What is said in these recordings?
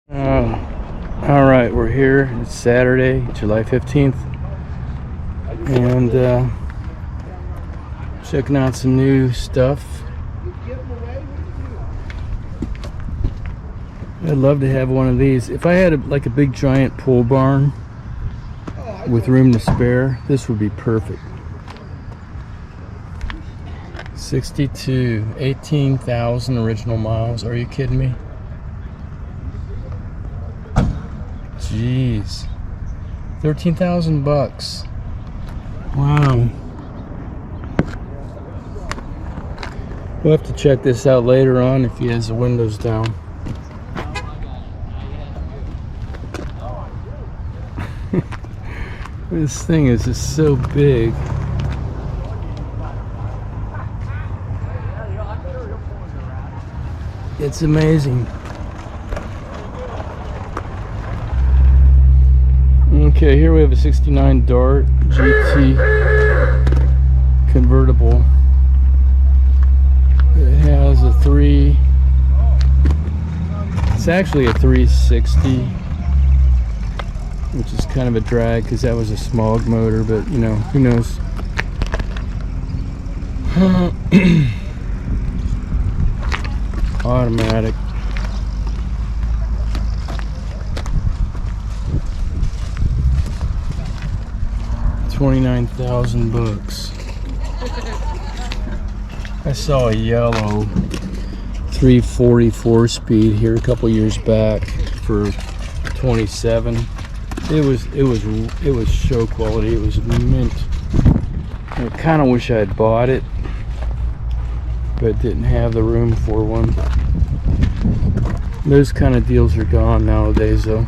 All right, we're here. It's Saturday, July 15th, and checking out some new stuff. I'd love to have one of these. If I had like a big giant pole barn with room to spare, this would be perfect. 62, 18,000 original miles. Are you kidding me? Jeez, 13,000 bucks. Wow. We'll have to check this out later on if he has the windows down. This thing is just so big. It's amazing. Okay, here we have a 69 Dart GT convertible. It has a it's actually a 360, which is kind of a drag because that was a smog motor, but you know, who knows. Automatic. $29,000. I saw a yellow 340 4-speed here a couple years back for 27. It was show quality. It was mint. I kind of wish I had bought it, but didn't have the room for one. Those kind of deals are gone nowadays, though.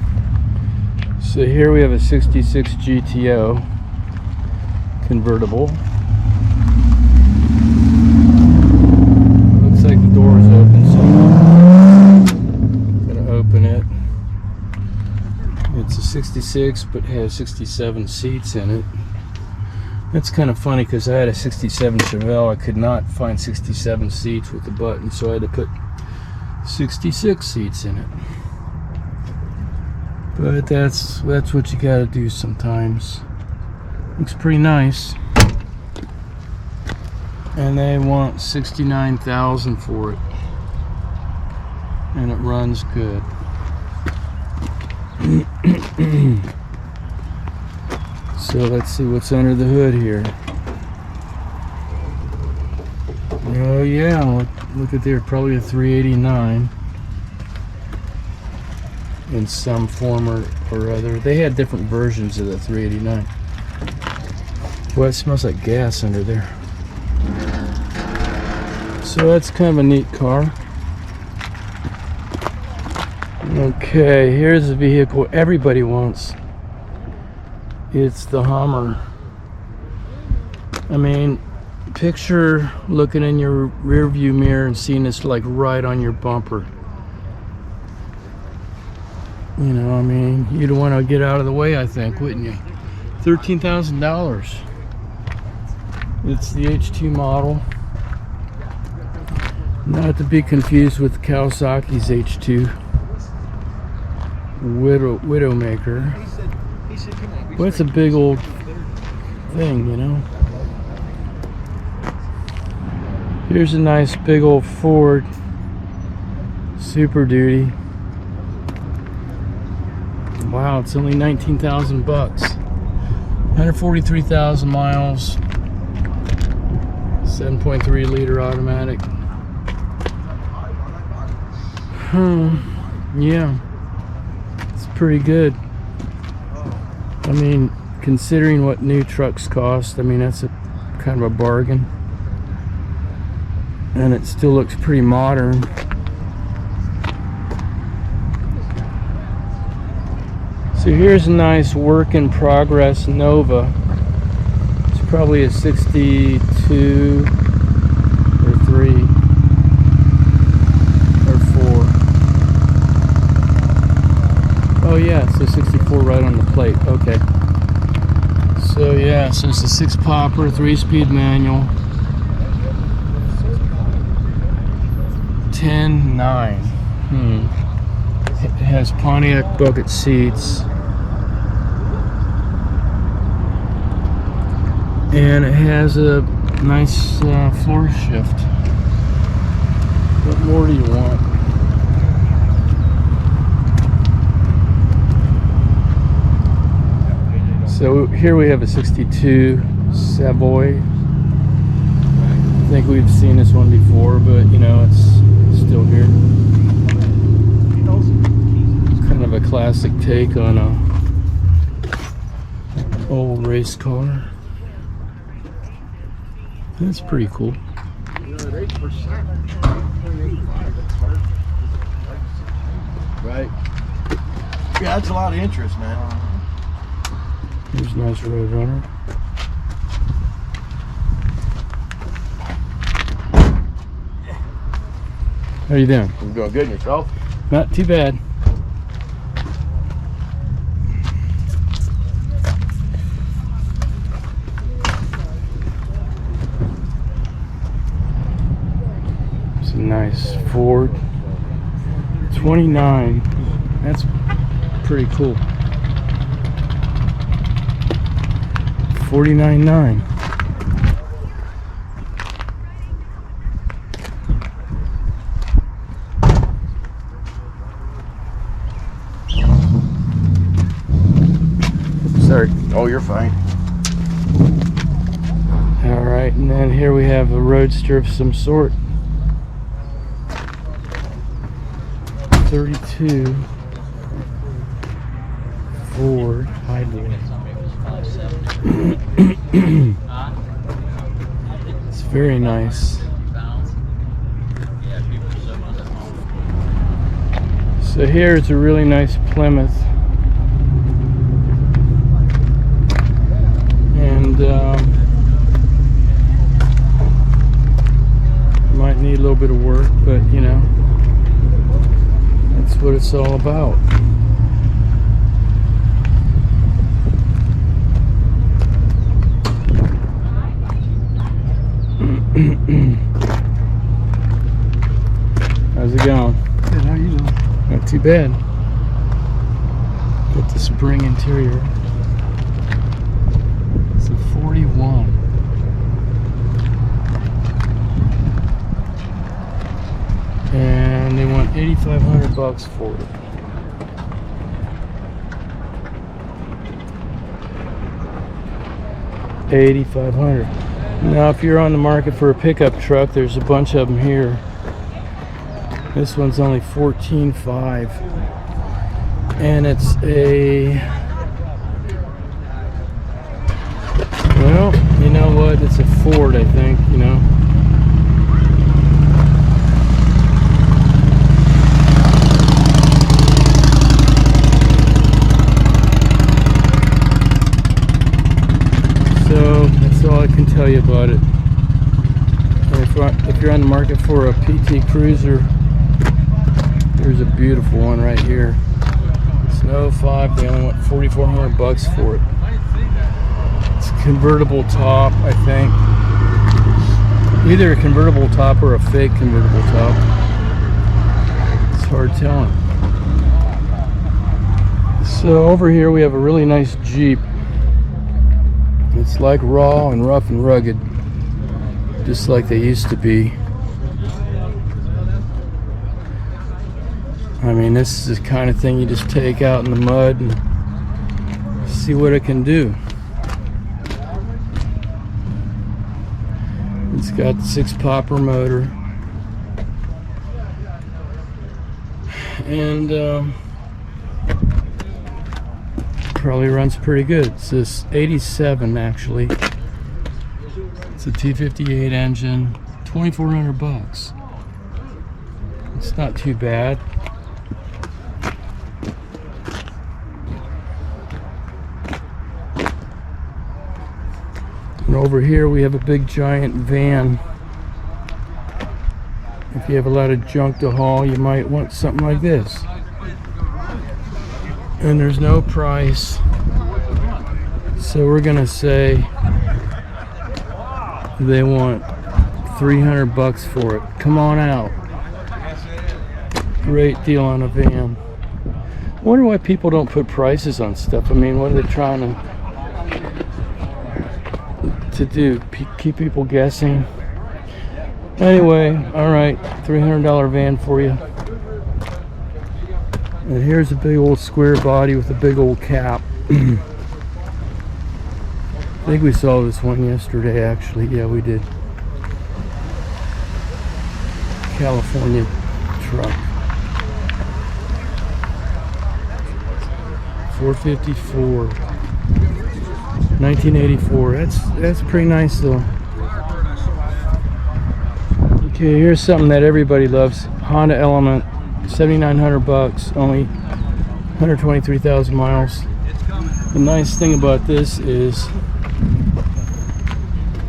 So here we have a 66 GTO convertible. Looks like the door is open, so I'm gonna open it. It's a 66, but has 67 seats in it. That's kind of funny because I had a 67 Chevelle. I could not find 67 seats with the button, so I had to put 66 seats in it. But that's what you gotta do sometimes. Looks pretty nice. And they want $69,000 for it. And it runs good. So let's see what's under the hood here. Oh yeah, look at there, probably a 389 in some form or other. They had different versions of the 389. Boy, it smells like gas under there. So that's kind of a neat car. Okay, here's a vehicle everybody wants. It's the Hummer. I mean, picture looking in your rear view mirror and seeing this like right on your bumper. You know, I mean, you'd want to get out of the way, I think, wouldn't you? $13,000. It's the H2 model. Not to be confused with Kawasaki's H2 Widowmaker. Well, it's a big old thing, you know. Here's a nice big old Ford Super Duty. Wow, it's only 19,000 bucks. 143,000 miles. 7.3 liter automatic. Yeah, it's pretty good. I mean, considering what new trucks cost, I mean, that's a kind of a bargain. And it still looks pretty modern. So here's a nice work in progress Nova. It's probably a 62 or 3 or 4. Oh yeah, so 64 right on the plate. Okay. So yeah, so it's a 6-popper, 3-speed manual. 10.9. It has Pontiac bucket seats. And it has a nice floor shift. What more do you want? So here we have a 62 Savoy. I think we've seen this one before, but you know, it's still here. Kind of a classic take on a old race car. That's pretty cool. Right. Yeah, that's a lot of interest, man. Here's a nice Road Runner. How you doing? You doing good yourself? Not too bad. It's a nice Ford 29. That's pretty cool. 49.9. Sorry. Oh, you're fine. All right, and then here we have a Roadster of some sort. 32 Ford Hybrid. It's very nice. So here's a really nice Plymouth. And might need a little bit of work, but you know, that's what it's all about. How's it going? Good, how you doing? Not too bad. Got the spring interior. It's a 41. And they want $8,500 for it. $8,500. Now, if you're on the market for a pickup truck, there's a bunch of them here. This one's only $14,500, and it's a, well, you know what? It's a Ford, I think. You know. So that's all I can tell you about it. And if you're on the market for a PT Cruiser, here's a beautiful one right here. It's an 05. They only want $4,400 for it. It's a convertible top, I think. Either a convertible top or a fake convertible top. It's hard telling. So over here we have a really nice Jeep. It's like raw and rough and rugged, just like they used to be. I mean, this is the kind of thing you just take out in the mud and see what it can do. It's got the 6-popper motor. And probably runs pretty good. It's this 87 actually. It's a 258 engine, $2,400. It's not too bad. And over here we have a big giant van. If you have a lot of junk to haul, you might want something like this. And there's no price, so we're gonna say they want $300 for it. Come on out. Great deal on a van. wonder why people don't put prices on stuff. I mean, what are they trying to do? Keep people guessing? Anyway, all right, $300 van for you. And here's a big old square body with a big old cap. I think we saw this one yesterday, actually. Yeah, we did. California truck. 454. 1984. That's pretty nice though. Okay, here's something that everybody loves. Honda Element, 7,900 bucks, only 123,000 miles. The nice thing about this is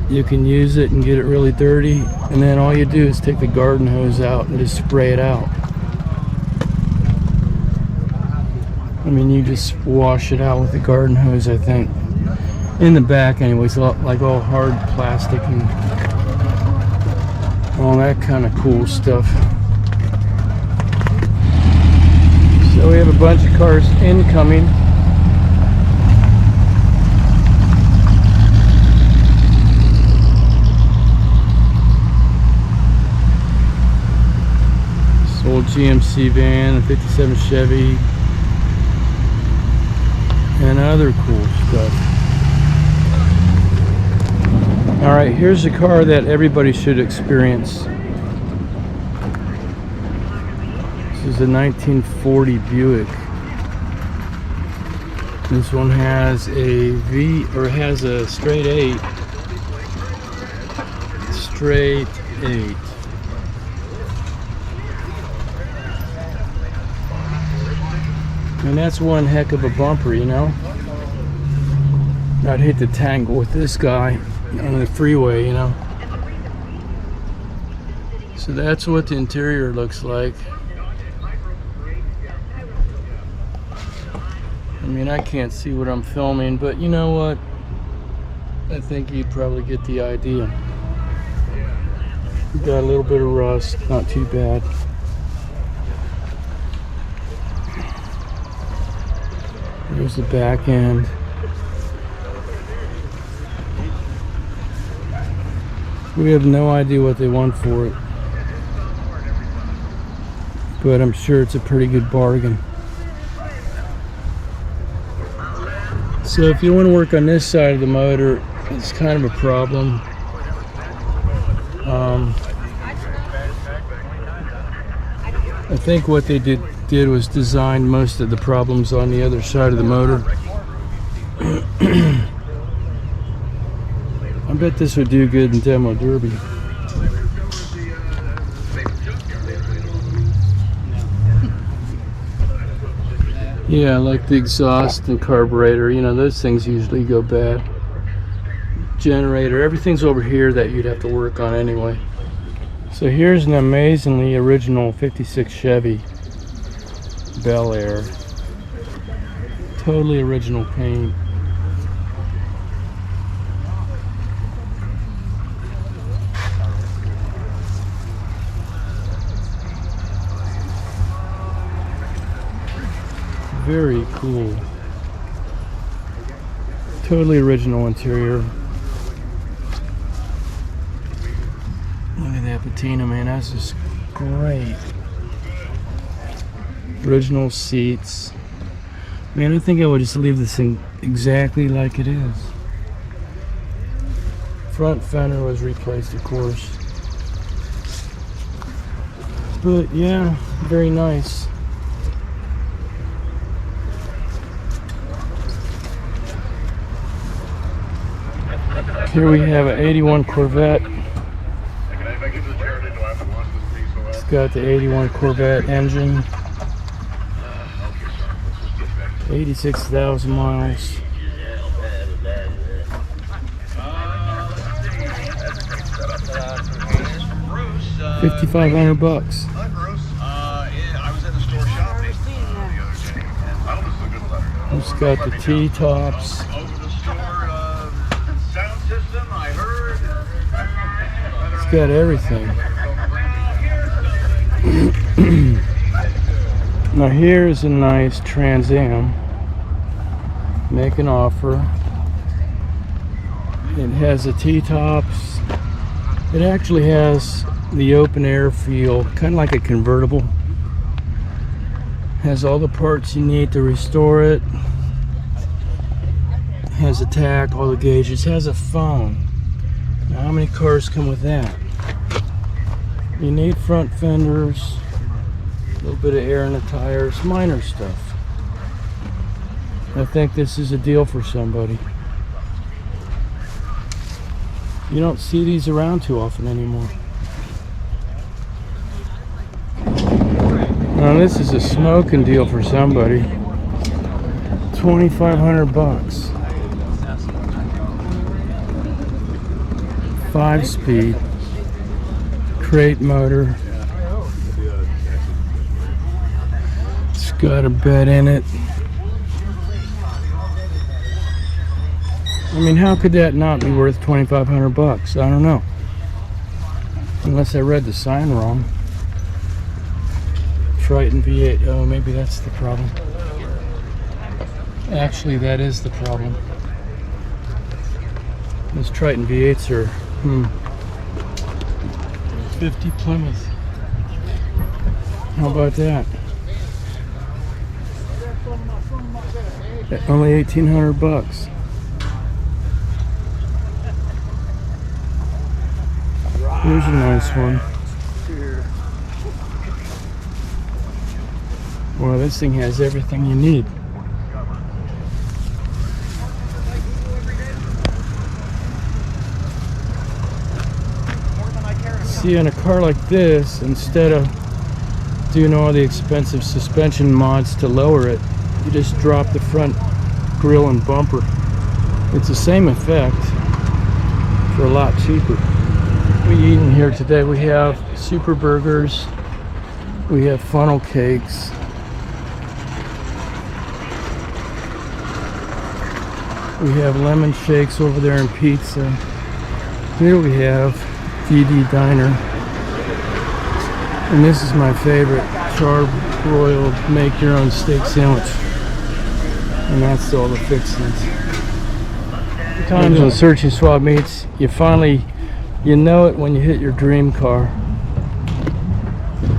you can use it and get it really dirty, and then all you do is take the garden hose out and just spray it out. I mean, you just wash it out with the garden hose, I think. In the back anyways, like all hard plastic and all that kind of cool stuff. So we have a bunch of cars incoming. This old GMC van, a 57 Chevy, and other cool stuff. All right, here's a car that everybody should experience. This is a 1940 Buick. This one has a has a straight 8. Straight 8. And that's one heck of a bumper, you know. I'd hate to tangle with this guy on the freeway, you know. So that's what the interior looks like. I mean, I can't see what I'm filming, but you know what? I think you probably get the idea. Got a little bit of rust, not too bad. There's the back end. We have no idea what they want for it, but I'm sure it's a pretty good bargain. So if you want to work on this side of the motor, it's kind of a problem. I think what they did was design most of the problems on the other side of the motor. I bet this would do good in demo derby. Yeah, like the exhaust and carburetor, you know, those things usually go bad. Generator, everything's over here that you'd have to work on anyway. So here's an amazingly original 56 Chevy Bel Air. Totally original paint. Very cool. Totally original interior. Look at that patina, man. That's just great. Original seats. Man, I think I would just leave this thing exactly like it is. Front fender was replaced, of course. But yeah, very nice. Here we have an 81 Corvette. It's got the 81 Corvette engine. 86,000 miles. $5,500. It's got the T-tops. It's got everything. Now here's a nice Trans Am. Make an offer. It has the T-tops. It actually has the open air feel, kind of like a convertible. Has all the parts you need to restore it. Has a tach, all the gauges. Has a phone. Now, how many cars come with that? You need front fenders, a little bit of air in the tires, minor stuff. I think this is a deal for somebody. You don't see these around too often anymore. Now this is a smoking deal for somebody. 2,500 bucks. 5-speed. Crate motor. It's got a bed in it. I mean, how could that not be worth 2,500 bucks? I don't know. Unless I read the sign wrong. Triton V8. Oh, maybe that's the problem. Actually, that is the problem. Those Triton V8s are 50 Plymouth. How about that? Only 1,800 bucks. Here's a nice one. Well, this thing has everything you need. See, on a car like this, instead of doing all the expensive suspension mods to lower it, you just drop the front grille and bumper. It's the same effect for a lot cheaper. We eating here today. We have super burgers. We have funnel cakes. We have lemon shakes over there and pizza. Here we have DD Diner. And this is my favorite, charbroiled, make your own steak sandwich. And that's all the fixings. Times on Searching Swap Meets, you know it when you hit your dream car.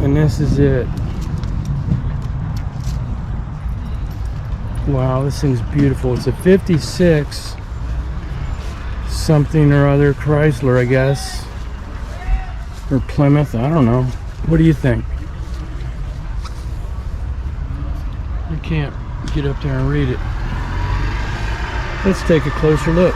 And this is it. Wow, this thing's beautiful. It's a 56 something or other Chrysler, I guess. Or Plymouth, I don't know. What do you think? I can't get up there and read it. Let's take a closer look.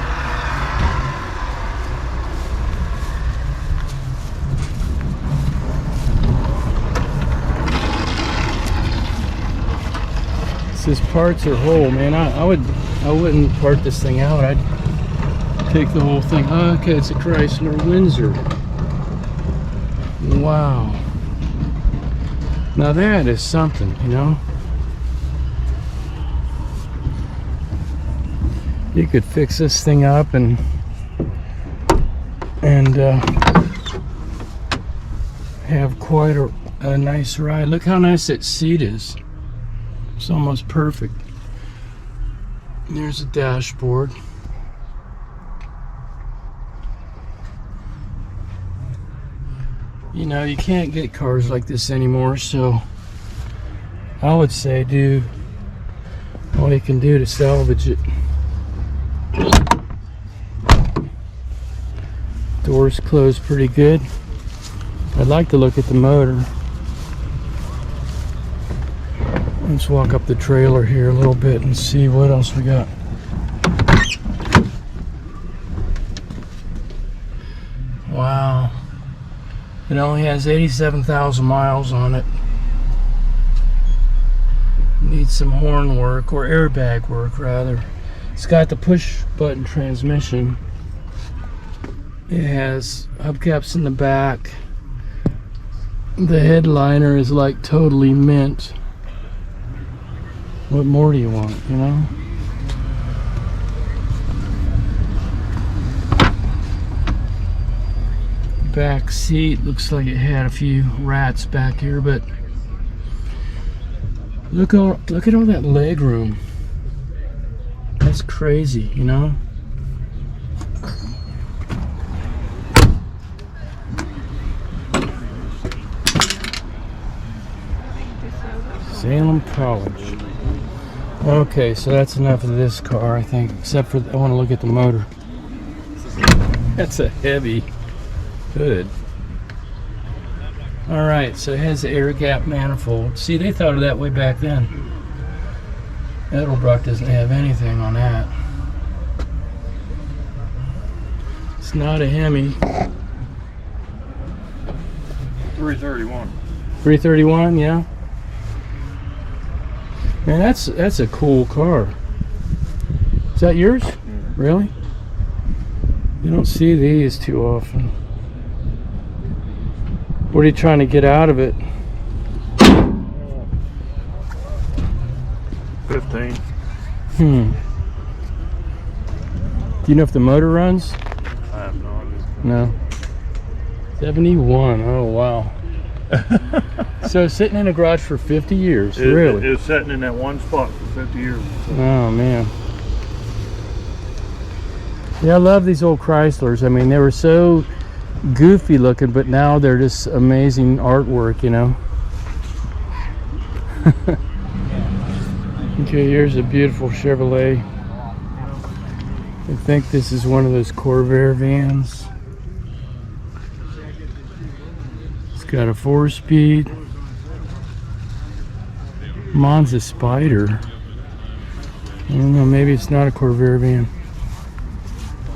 It says parts are whole, man. I wouldn't part this thing out. I'd take the whole thing. Oh, okay, it's a Chrysler Windsor. Wow. Now that is something, you know. You could fix this thing up and have quite a nice ride. Look how nice that seat is. It's almost perfect. There's a dashboard. You know, you can't get cars like this anymore, so I would say do all you can do to salvage it. Doors closed pretty good. I'd like to look at the motor. Let's walk up the trailer here a little bit and see what else we got. Wow. It only has 87,000 miles on it. Needs some horn work, or airbag work rather. It's got the push button transmission. It has hubcaps in the back. The headliner is like totally mint. What more do you want, you know? Back seat looks like it had a few rats back here, but Look at all that leg room. That's crazy, you know? Salem College. Okay, so that's enough of this car, I think, except for I want to look at the motor. That's a heavy hood. All right, so it has the air gap manifold. See, they thought of that way back then. Edelbrock doesn't have anything on that. It's not a Hemi. 331. 331, yeah. Man, that's a cool car. Is that yours? Really? You don't see these too often. What are you trying to get out of it? 15. Do you know if the motor runs? I have no idea. No. 71. Oh wow. So sitting in a garage for 50 years, really? It's sitting in that one spot for 50 years. Oh man. Yeah, I love these old Chryslers. I mean, they were so goofy looking, but now they're just amazing artwork, you know. Okay, here's a beautiful Chevrolet. I think this is one of those Corvair vans. It's got a 4-speed Monza Spider. I don't know, maybe it's not a Corvair van.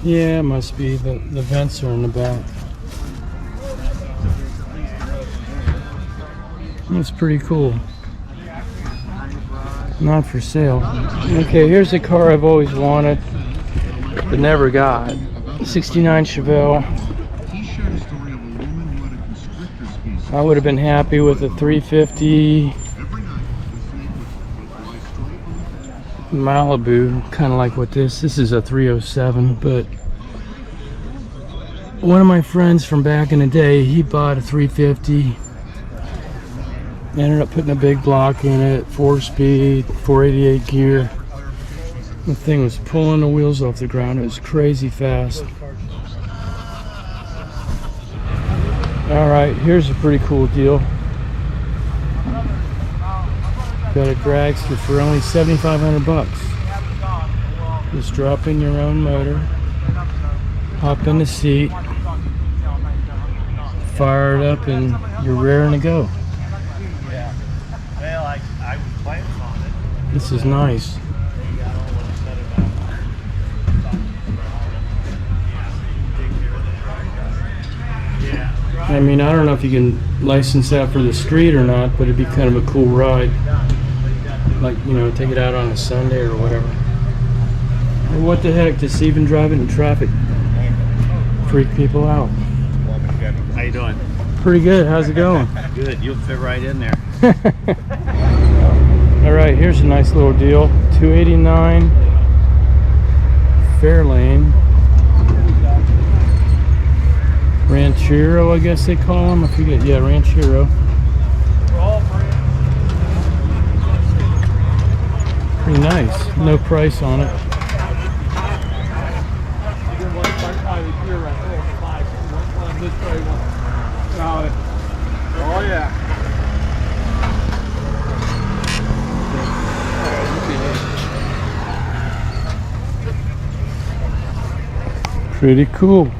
Yeah, it must be. The vents are in the back. That's pretty cool. Not for sale. Okay, here's a car I've always wanted but never got. 69 Chevelle. I would have been happy with a 350 Malibu, kind of like what this is a 307, but one of my friends from back in the day, he bought a 350, ended up putting a big block in it, 4-speed, 488 gear. The thing was pulling the wheels off the ground. It was crazy fast. All right, here's a pretty cool deal. Got a dragster for only $7,500. Just drop in your own motor, hop in the seat, fire it up, and you're raring to go. This is nice. I mean, I don't know if you can license that for the street or not, but it'd be kind of a cool ride. Like, you know, take it out on a Sunday or whatever. Or what the heck, just even driving in traffic. Freak people out. How you doing? Pretty good, how's it going? Good, you'll fit right in there. Alright, here's a nice little deal. 289 Fairlane. Ranchero, I guess they call them. I forget. Yeah, Ranchero. Pretty nice. No price on it. Oh yeah. Pretty cool.